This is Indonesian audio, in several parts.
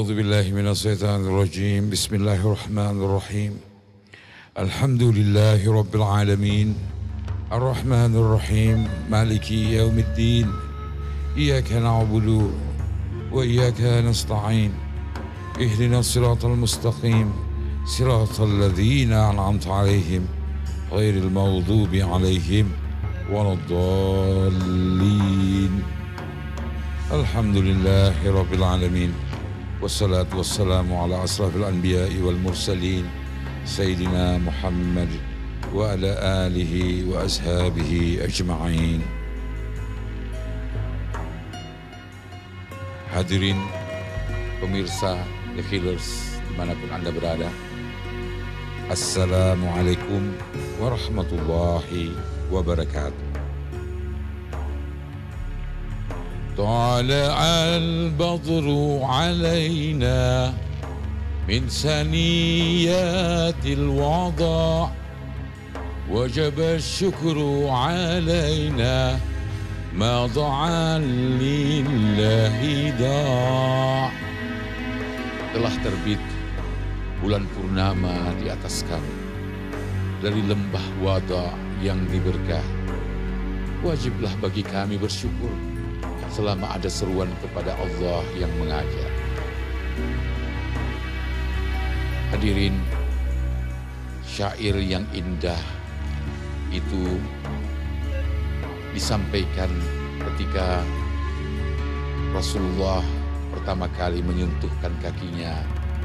أعوذ بالله من الشيطان الرجيم بسم الله الرحمن الرحيم الحمد لله رب العالمين الرحمن الرحيم مالك يوم الدين إياك نعبد وإياك نستعين اهدنا الصراط المستقيم صراط الذين أنعمت عليهم غير المغضوب عليهم ولا الضالين الحمد لله رب العالمين والصلاة والسلام على أشرف الأنبياء والمرسلين سيدنا محمد وعلى آله وأصحابه أجمعين. Hadirin pemirsa The Killers dimanapun Anda berada, Assalamualaikum warahmatullahi wabarakatuh. طلع البدر علينا من ثنيات الوضع وجب الشكر علينا ما ضاع لله ضاع. Telah terbit bulan purnama di atas kami dari lembah Wada yang diberkah. Wajiblah bagi kami bersyukur selama ada seruan kepada Allah yang mengajar. Hadirin, syair yang indah itu disampaikan ketika Rasulullah pertama kali menyentuhkan kakinya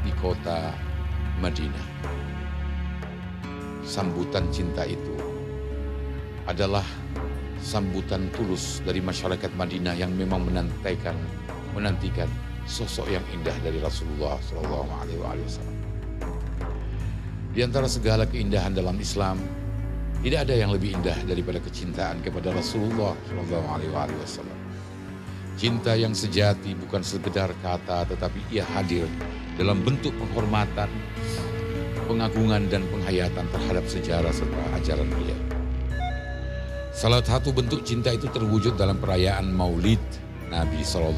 di kota Madinah. Sambutan cinta itu adalah sambutan tulus dari masyarakat Madinah yang memang menantikan sosok yang indah dari Rasulullah SAW. Di antara segala keindahan dalam Islam, tidak ada yang lebih indah daripada kecintaan kepada Rasulullah SAW. Cinta yang sejati bukan sekedar kata, tetapi ia hadir dalam bentuk penghormatan, pengagungan dan penghayatan terhadap sejarah serta ajaran beliau. Salah satu bentuk cinta itu terwujud dalam perayaan Maulid Nabi SAW,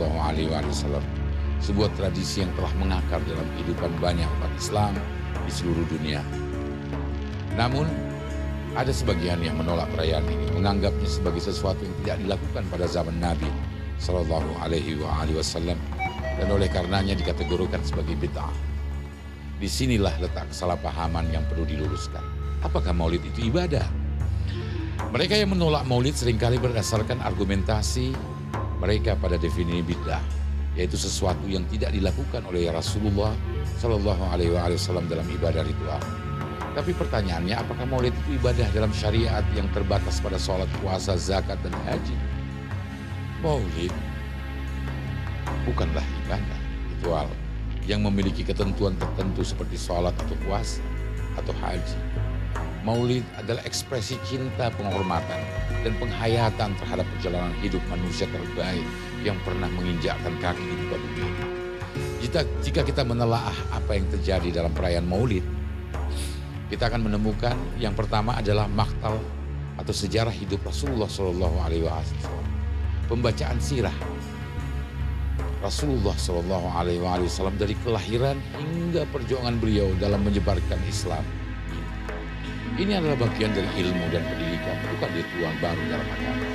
sebuah tradisi yang telah mengakar dalam kehidupan banyak umat Islam di seluruh dunia. Namun, ada sebagian yang menolak perayaan ini, menganggapnya sebagai sesuatu yang tidak dilakukan pada zaman Nabi SAW, dan oleh karenanya dikategorikan sebagai bid'ah. Disinilah letak kesalahpahaman yang perlu diluruskan. Apakah Maulid itu ibadah? Mereka yang menolak maulid seringkali berdasarkan argumentasi mereka pada definisi bid'ah, yaitu sesuatu yang tidak dilakukan oleh Rasulullah SAW dalam ibadah ritual. Tapi pertanyaannya, apakah maulid itu ibadah dalam syariat yang terbatas pada sholat, puasa, zakat, dan haji? Maulid bukanlah ibadah ritual yang memiliki ketentuan tertentu seperti sholat atau puasa atau haji. Maulid adalah ekspresi cinta, penghormatan, dan penghayatan terhadap perjalanan hidup manusia terbaik yang pernah menginjakkan kaki di muka bumi ini. Jika kita menelaah apa yang terjadi dalam perayaan Maulid, kita akan menemukan yang pertama adalah maktal atau sejarah hidup Rasulullah SAW. Pembacaan sirah Rasulullah SAW dari kelahiran hingga perjuangan beliau dalam menyebarkan Islam. Ini adalah bagian dari ilmu dan pendidikan, bukan ritual baru dalam agama.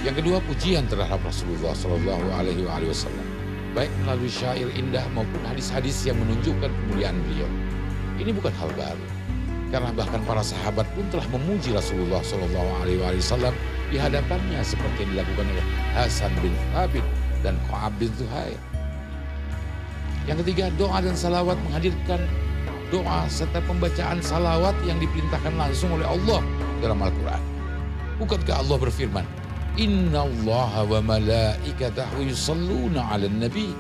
Yang kedua, pujian terhadap Rasulullah SAW, baik melalui syair indah maupun hadis-hadis yang menunjukkan kemuliaan beliau. Ini bukan hal baru, karena bahkan para sahabat pun telah memuji Rasulullah SAW di hadapannya, seperti yang dilakukan oleh Hasan bin Thabit dan Ka'ab bin Zuhair. Yang ketiga, doa dan salawat menghadirkan doa serta pembacaan salawat yang diperintahkan langsung oleh Allah dalam Al-Quran. Bukankah Allah berfirman, Inna allaha wa malaikatahu yusalluna ala nabi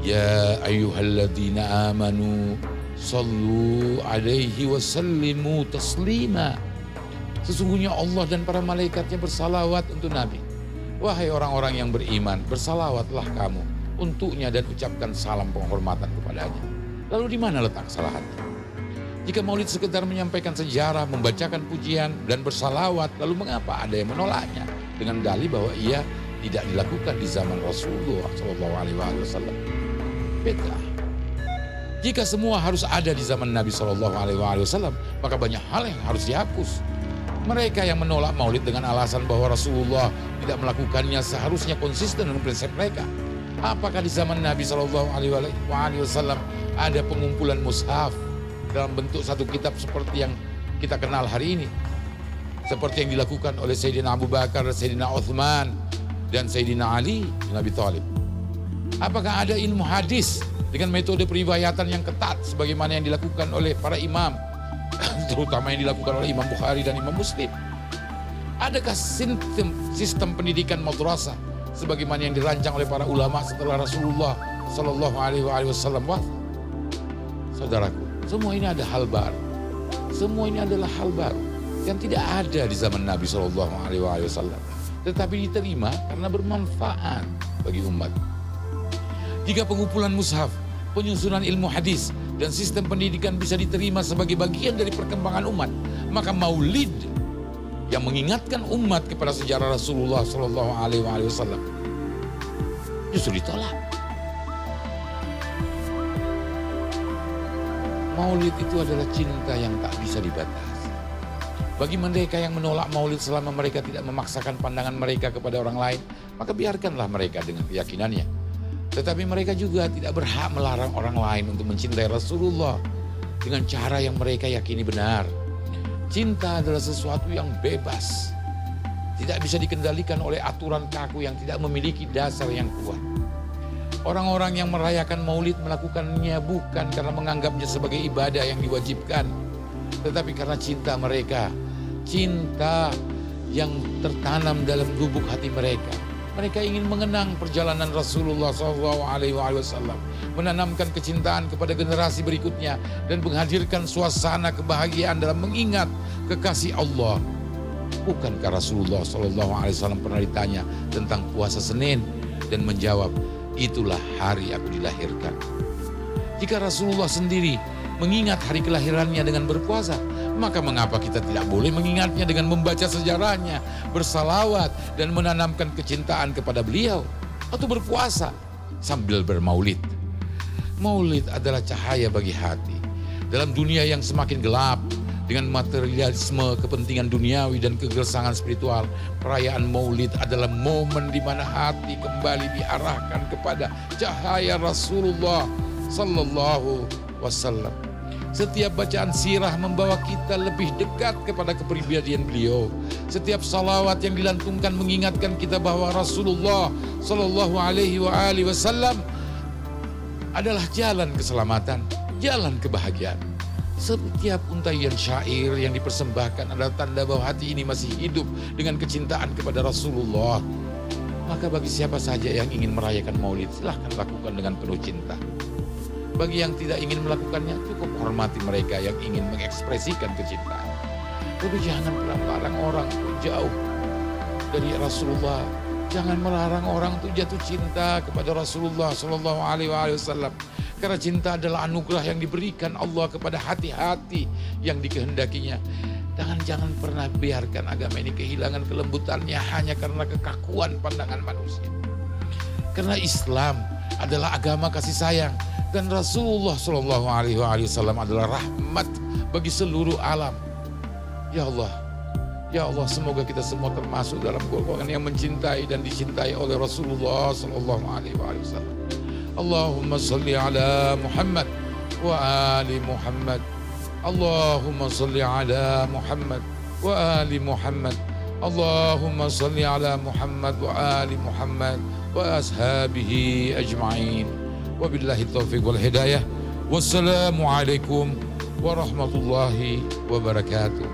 ya ayyuhalladzina amanu sallu alaihi wa sallimu taslima. Sesungguhnya Allah dan para malaikatnya bersalawat untuk Nabi. Wahai orang-orang yang beriman, bersalawatlah kamu untuknya dan ucapkan salam penghormatan kepadanya. Lalu di mana letak kesalahannya? Jika maulid sekedar menyampaikan sejarah, membacakan pujian, dan bersalawat, lalu mengapa ada yang menolaknya dengan dalih bahwa ia tidak dilakukan di zaman Rasulullah SAW? bid'ah. Jika semua harus ada di zaman Nabi SAW, maka banyak hal yang harus dihapus. Mereka yang menolak maulid dengan alasan bahwa Rasulullah tidak melakukannya seharusnya konsisten dengan prinsip mereka. Apakah di zaman Nabi SAW ada pengumpulan mushaf dalam bentuk satu kitab seperti yang kita kenal hari ini? Seperti yang dilakukan oleh Sayyidina Abu Bakar, Sayyidina Uthman, dan Sayyidina Ali bin Abi Thalib. Apakah ada ilmu hadis dengan metode periwayatan yang ketat sebagaimana yang dilakukan oleh para imam, terutama yang dilakukan oleh Imam Bukhari dan Imam Muslim? Adakah sistem pendidikan madrasah sebagaimana yang dirancang oleh para ulama setelah Rasulullah Sallallahu Alaihi Wasallam wafat? Saudaraku, semua ini ada hal baru. Semua ini adalah hal baru yang tidak ada di zaman Nabi Sallallahu Alaihi Wasallam, tetapi diterima karena bermanfaat bagi umat. Jika pengumpulan mushaf, penyusunan ilmu hadis, dan sistem pendidikan bisa diterima sebagai bagian dari perkembangan umat, maka maulid yang mengingatkan umat kepada sejarah Rasulullah Sallallahu Alaihi Wasallam justru ditolak. Maulid itu adalah cinta yang tak bisa dibatasi. Bagi mereka yang menolak maulid selama mereka tidak memaksakan pandangan mereka kepada orang lain, maka biarkanlah mereka dengan keyakinannya. Tetapi mereka juga tidak berhak melarang orang lain untuk mencintai Rasulullah dengan cara yang mereka yakini benar. Cinta adalah sesuatu yang bebas, tidak bisa dikendalikan oleh aturan kaku yang tidak memiliki dasar yang kuat. Orang-orang yang merayakan maulid melakukannya bukan karena menganggapnya sebagai ibadah yang diwajibkan, tetapi karena cinta mereka, cinta yang tertanam dalam lubuk hati mereka. Mereka ingin mengenang perjalanan Rasulullah SAW, menanamkan kecintaan kepada generasi berikutnya, dan menghadirkan suasana kebahagiaan dalam mengingat kekasih Allah. Bukankah Rasulullah SAW pernah ditanya tentang puasa Senin dan menjawab, itulah hari aku dilahirkan. Jika Rasulullah sendiri mengingat hari kelahirannya dengan berpuasa, maka mengapa kita tidak boleh mengingatnya dengan membaca sejarahnya, bersalawat, dan menanamkan kecintaan kepada beliau, atau berpuasa sambil bermaulid? Maulid adalah cahaya bagi hati. Dalam dunia yang semakin gelap dengan materialisme, kepentingan duniawi, dan kegersangan spiritual, perayaan maulid adalah momen di mana hati kembali diarahkan kepada cahaya Rasulullah Sallallahu Wasallam. Setiap bacaan sirah membawa kita lebih dekat kepada kepribadian beliau. Setiap salawat yang dilantungkan mengingatkan kita bahwa Rasulullah Sallallahu Alaihi Wasallam adalah jalan keselamatan, jalan kebahagiaan. Setiap untaian syair yang dipersembahkan adalah tanda bahwa hati ini masih hidup dengan kecintaan kepada Rasulullah. Maka bagi siapa saja yang ingin merayakan maulid, silahkan lakukan dengan penuh cinta. Bagi yang tidak ingin melakukannya, cukup hormati mereka yang ingin mengekspresikan kecintaan. Tapi jangan pernah melarang orang untuk jauh dari Rasulullah. Jangan melarang orang untuk jatuh cinta kepada Rasulullah Sallallahu Alaihi Wasallam. Karena cinta adalah anugerah yang diberikan Allah kepada hati-hati yang dikehendakinya. Jangan pernah biarkan agama ini kehilangan kelembutannya hanya karena kekakuan pandangan manusia. Karena Islam adalah agama kasih sayang, dan Rasulullah Shallallahu Alaihi Wasallam adalah rahmat bagi seluruh alam. Ya Allah, semoga kita semua termasuk dalam golongan yang mencintai dan dicintai oleh Rasulullah Shallallahu Alaihi Wasallam. Allahumma salli ala Muhammad wa ali Muhammad. Allahumma salli ala Muhammad wa ali Muhammad. Allahumma salli ala Muhammad wa ali Muhammad wa ashabihi ajma'in. Wabillahi taufiq wal hidayah. Wassalamu alaikum warahmatullahi wabarakatuh.